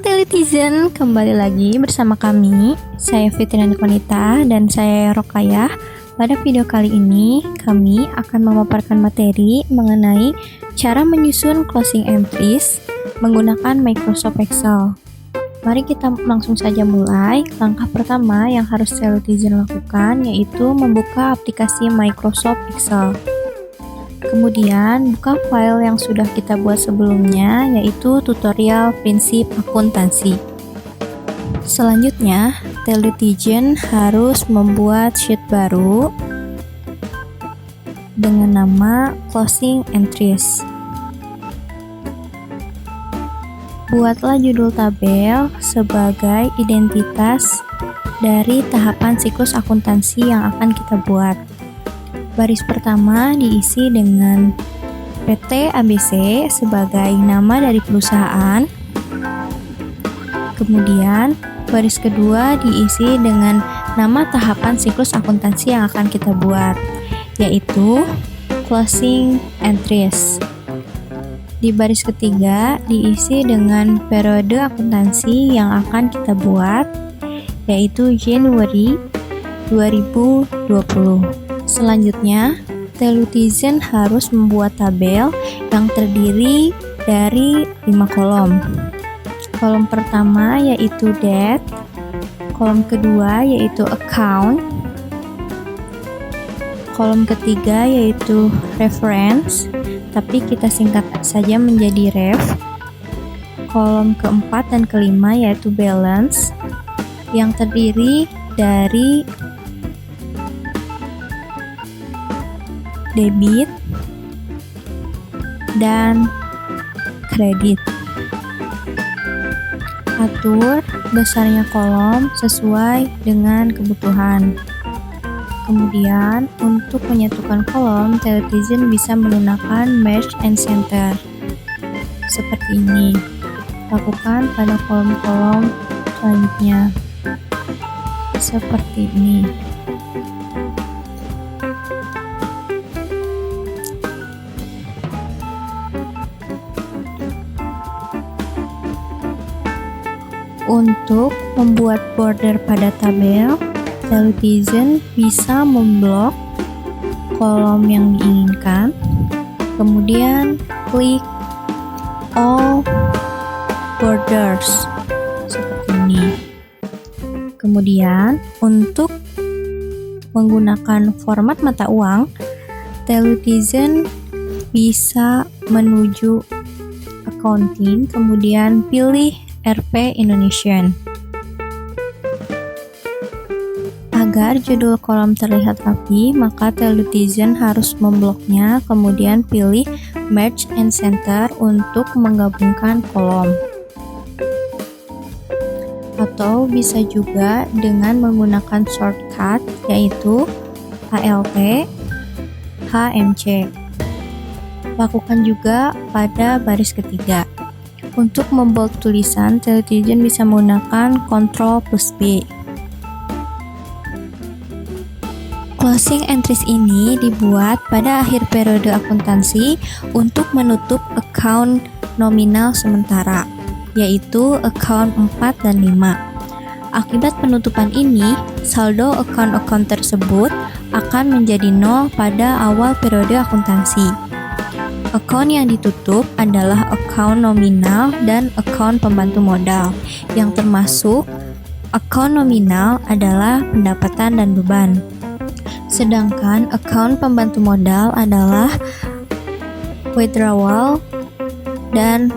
Telitizen, kembali lagi bersama kami. Saya Fitriani Konita dan saya Rokayah. Pada video kali ini, kami akan memaparkan materi mengenai cara menyusun closing entries menggunakan Microsoft Excel. Mari kita langsung saja mulai. Langkah pertama yang harus Telitizen lakukan yaitu membuka aplikasi Microsoft Excel. Kemudian buka file yang sudah kita buat sebelumnya, yaitu tutorial prinsip akuntansi. Selanjutnya, Telitizen harus membuat sheet baru dengan nama closing entries. Buatlah judul tabel sebagai identitas dari tahapan siklus akuntansi yang akan kita buat. Baris pertama diisi dengan PT ABC sebagai nama dari perusahaan. Kemudian, baris kedua diisi dengan nama tahapan siklus akuntansi yang akan kita buat, yaitu closing entries. Di baris ketiga diisi dengan periode akuntansi yang akan kita buat, yaitu Januari 2020. Selanjutnya, Telitizen harus membuat tabel yang terdiri dari 5 kolom. Kolom pertama yaitu date, kolom kedua yaitu account, kolom ketiga yaitu reference, tapi kita singkat saja menjadi ref. Kolom keempat dan kelima yaitu balance, yang terdiri dari debit dan kredit. Atur besarnya kolom sesuai dengan kebutuhan. Kemudian, untuk menyatukan kolom, Telitizen bisa menggunakan Merge and Center. Seperti ini. Lakukan pada kolom-kolom selanjutnya. Seperti ini. Untuk membuat border pada tabel, Telitizen bisa memblok kolom yang diinginkan, kemudian klik all borders seperti ini. Kemudian untuk menggunakan format mata uang, Telitizen bisa menuju accounting, kemudian pilih RP Indonesian. Agar judul kolom terlihat rapi, maka Telitizen harus membloknya, kemudian pilih Merge and Center untuk menggabungkan kolom. Atau bisa juga dengan menggunakan shortcut, yaitu ALT, HMC. Lakukan juga pada baris ketiga. Untuk membold tulisan, Telitizen bisa menggunakan Ctrl+B. Closing entries ini dibuat pada akhir periode akuntansi untuk menutup account nominal sementara, yaitu account 4 dan 5. Akibat penutupan ini, saldo account-account tersebut akan menjadi 0 pada awal periode akuntansi. Account yang ditutup adalah account nominal dan account pembantu modal, yang termasuk account nominal adalah pendapatan dan beban. Sedangkan account pembantu modal adalah withdrawal dan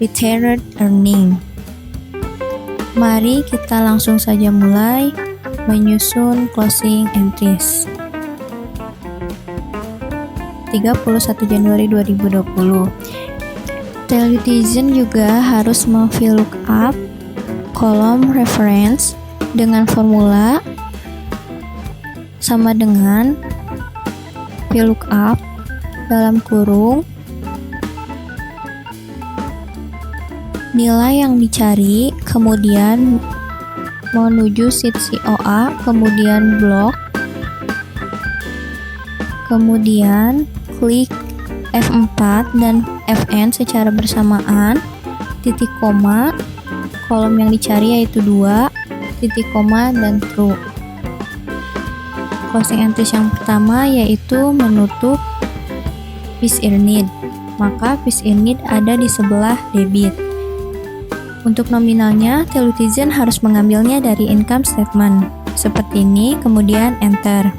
retained earning. Mari kita langsung saja mulai menyusun closing entries. 31 Januari 2020. Telitizen juga harus VLOOKUP kolom reference dengan formula sama dengan VLOOKUP dalam kurung nilai yang dicari, kemudian menuju sheet COA, kemudian blok, kemudian klik F4 dan Fn secara bersamaan, titik koma, kolom yang dicari yaitu 2, titik koma, dan true. Closing entries yang pertama yaitu menutup fees earned, maka fees earned ada di sebelah debit. Untuk nominalnya, Telutizen harus mengambilnya dari income statement seperti ini, kemudian enter.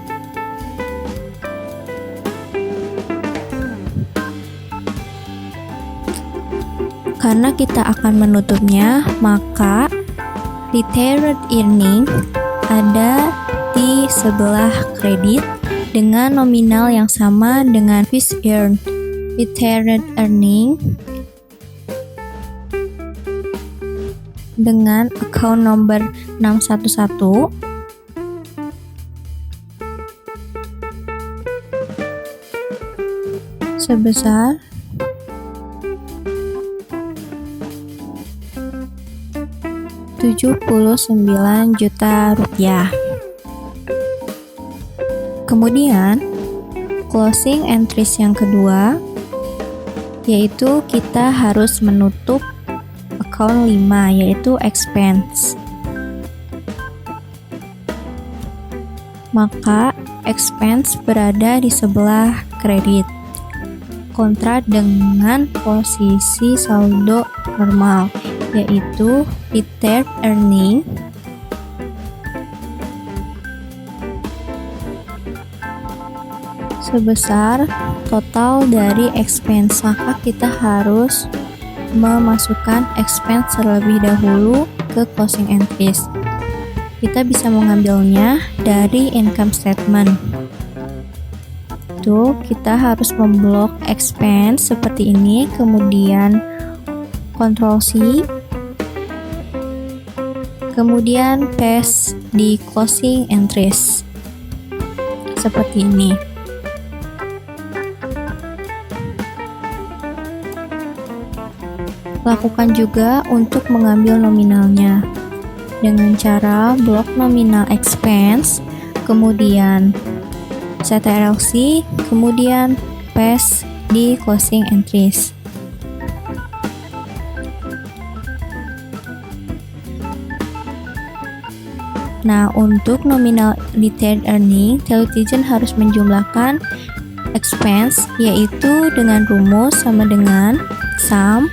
Karena kita akan menutupnya, maka retained earning ada di sebelah kredit dengan nominal yang sama dengan fees earned. Retained earning dengan account number 611 sebesar Rp79 juta. Kemudian closing entries yang kedua yaitu kita harus menutup account 5 yaitu expense. Maka expense berada di sebelah kredit kontra dengan posisi saldo normal yaitu retained earning sebesar total dari expense, maka kita harus memasukkan expense terlebih dahulu ke closing entries. Kita bisa mengambilnya dari income statement. Tuh, kita harus memblok expense seperti ini, kemudian Ctrl C, kemudian paste di closing entries seperti ini. Lakukan juga untuk mengambil nominalnya dengan cara blok nominal expense, kemudian CTRL-C, kemudian paste di closing entries. Nah, untuk nominal retained earning, Telutizen harus menjumlahkan expense yaitu dengan rumus sama dengan sum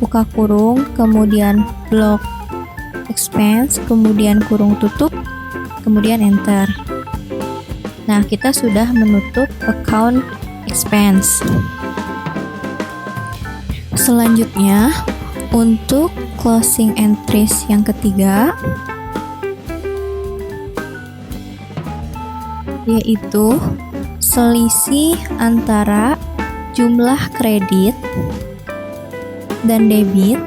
buka kurung, kemudian blok expense, kemudian kurung tutup, kemudian enter. Nah, kita sudah menutup account expense. Selanjutnya, untuk closing entries yang ketiga, yaitu selisih antara jumlah kredit dan debit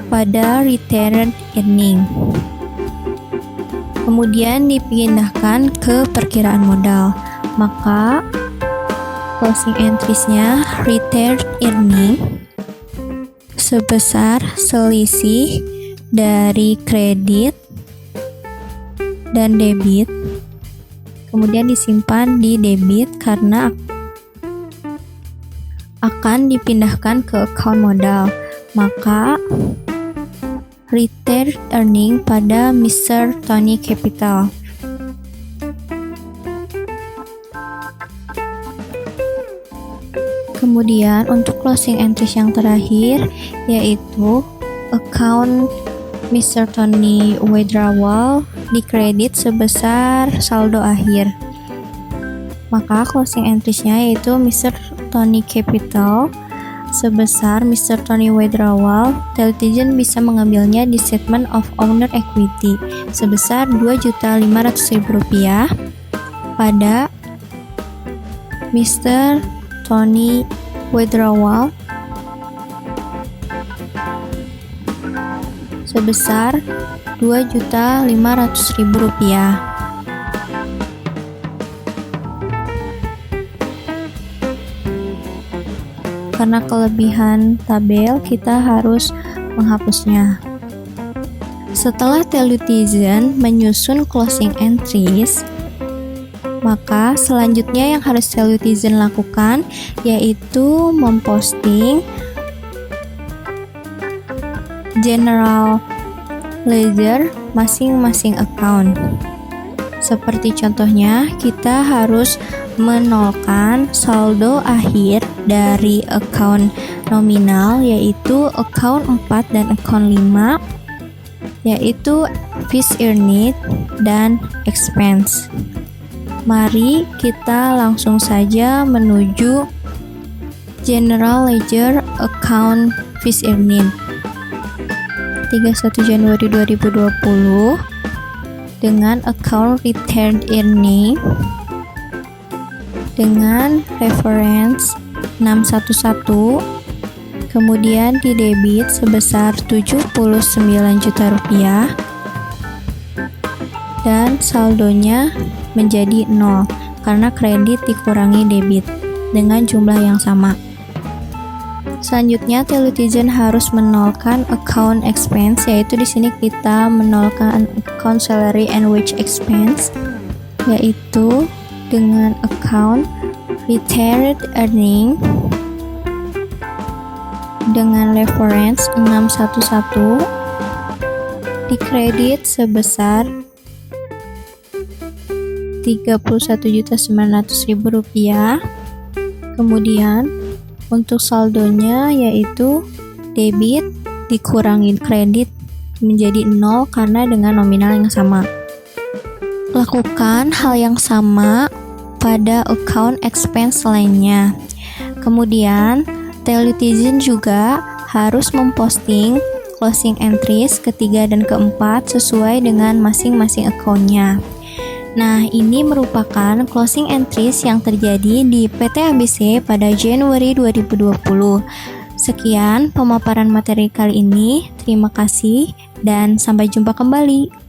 pada retained earning. Kemudian dipindahkan ke perkiraan modal. Maka closing entries-nya retained earning sebesar selisih dari kredit dan debit. Kemudian disimpan di debit karena akan dipindahkan ke account modal. Maka retained earning pada Mr. Tony Capital. Kemudian untuk closing entries yang terakhir yaitu account Mr. Tony withdrawal di kredit sebesar saldo akhir. Maka closing entries-nya yaitu Mr. Tony Capital sebesar Mr. Tony withdrawal. Telutizen bisa mengambilnya di statement of owner equity sebesar Rp2.500.000 pada Mr. Tony withdrawal sebesar Rp2.500.000. Karena kelebihan tabel, kita harus menghapusnya. Setelah Telutizen menyusun closing entries, maka selanjutnya yang harus Telutizen lakukan yaitu memposting general ledger masing-masing account. Seperti contohnya, kita harus menolkan saldo akhir dari account nominal, yaitu account 4 dan account 5, yaitu fees earned dan expense. Mari kita langsung saja menuju general ledger account fees earned. 31 Januari 2020 dengan account retained earning dengan reference 611, kemudian di debit sebesar 79 juta rupiah dan saldonya menjadi 0 karena kredit dikurangi debit dengan jumlah yang sama. Selanjutnya, Telutizen harus menolkan account expense, yaitu di sini kita menolkan account salary and wage expense, yaitu dengan account retained earning dengan reference 611 dikredit sebesar Rp31.900.000. Kemudian untuk saldonya yaitu debit dikurangi kredit menjadi 0 karena dengan nominal yang sama. Lakukan hal yang sama pada account expense lainnya. Kemudian Telutizen juga harus memposting closing entries ketiga dan keempat sesuai dengan masing-masing accountnya. Nah, ini merupakan closing entries yang terjadi di PT ABC pada Januari 2020. Sekian pemaparan materi kali ini. Terima kasih dan sampai jumpa kembali.